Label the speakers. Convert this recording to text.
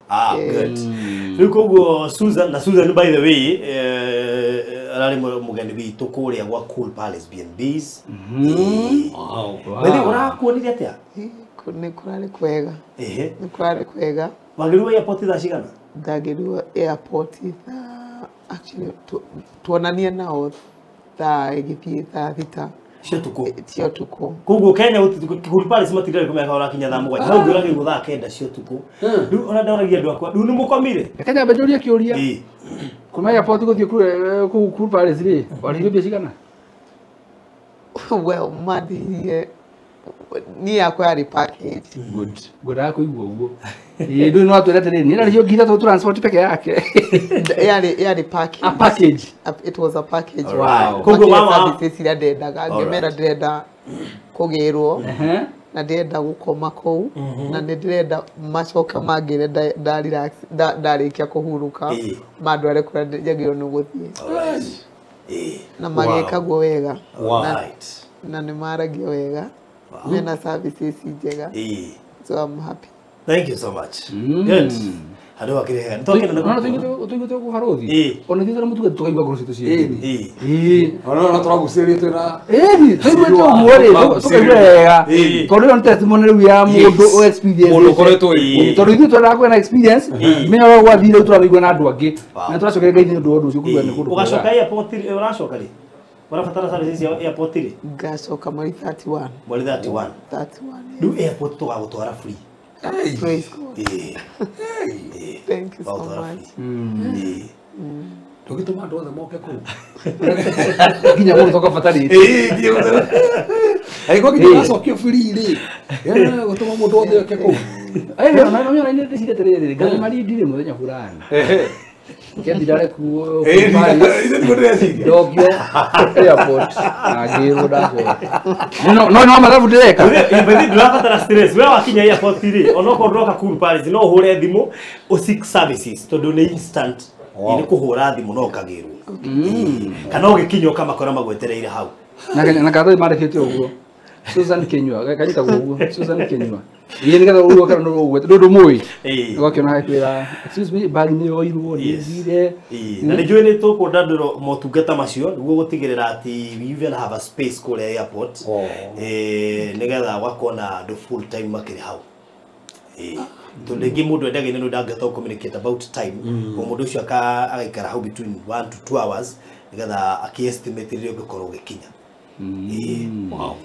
Speaker 1: Good. Luko Susan by the way arari mugeni bitu kuria gwa Cool Palace B&Bs. Wow. Bali urakuonire atia?
Speaker 2: Ni kurari kwega. Ni kurari kwega.
Speaker 1: Magirwa airport thashigana?
Speaker 2: Ndagirwa airport actually tuonania nao igithie thita. Cio tuko.
Speaker 1: Kugo Kenya Cool Palace matirari kumeka ora kinya thaa mugwanja. No ngura ngigo thaa kenda cio tuko. Riu ona ndauragia andu akwa. Riu ni mukomire?
Speaker 3: Kenya mbejoria kiuria. Kuma airport guthie Cool Palace ri. Wari bia cigana?
Speaker 2: Well, madi ni yakwa yari package.
Speaker 3: Good. Gora kuigwa ugo. Ndu no atwira tere ni nari ngitha to transport peke yake.
Speaker 2: Yari package.
Speaker 3: A package.
Speaker 2: It was a package.
Speaker 1: Wow. Kugo mama
Speaker 2: services ndendaga ngemera ndenda kugirwo. Na ndenda gukoma kou na ndenda macoka mangire da relax ndarikia kuhuruka mandu are kura njagiro no guthie. Na magekagwo wega. Na ni maragio wega. Mena services njega. So I'm happy.
Speaker 1: Thank you so much. Good. Hado akire ntoke na
Speaker 3: utugo ko harothi. Ona thitara mutuga tukaigwa grosito cie.
Speaker 4: Ona turaguciria twina.
Speaker 3: Tuigwa muore tukaigwa. Kono on testimony ru ya mundu o experience.
Speaker 4: Mundu koretwo
Speaker 3: Tondu ithu twara na experience. Menya gwa thire turaigwa na andu angi. Na turacokera ngai ndu undu ucio kugwa ni kundu.
Speaker 1: Ugacoka airport uracoka ri. Warafatara services ya airport ri.
Speaker 2: Ngacoka mweri 31.
Speaker 1: Mweri 31.
Speaker 2: 31.
Speaker 1: Du airport tugagutwara free.
Speaker 2: Praise God. Thank you so much.
Speaker 4: Tugituma andu othe moke ku.
Speaker 3: Kinya mundu toka fatari.
Speaker 4: Ai kwa kinya sokio free ri. Gutuma mundu othe oke ku.
Speaker 3: Ai no ni ndicire tere ngari mari ndire muthenya fulani. Kendi dare ku Dogio airport agiro dacho no maravu direka
Speaker 1: ibethi ndurabatara stress we wakinya airport ri onoko ndoka Cool Palace no hure thimu o seek services tondu ni instant ni kuhura thimu no kagirwo kana ugikinyo kama kora magwetereire hau
Speaker 3: na kadho marekete uguo Susan Kenywa kanyita uguo Susan Kenywa yeye ngatha uguo kana no uguo ndu mui gokiona hakwira excuse me bag ni oirwo ni thire
Speaker 1: na njui ni tukundandiro motungata macio niguo gutigirira ati we even have a space kule airport nigetha wakona andu full time makiri hau tondu mundu endage ni ndangata communicate about time mundu ucio agaikara hau between 1 to 2 hours nigetha akiestimate rio gikorwo gikinya wow.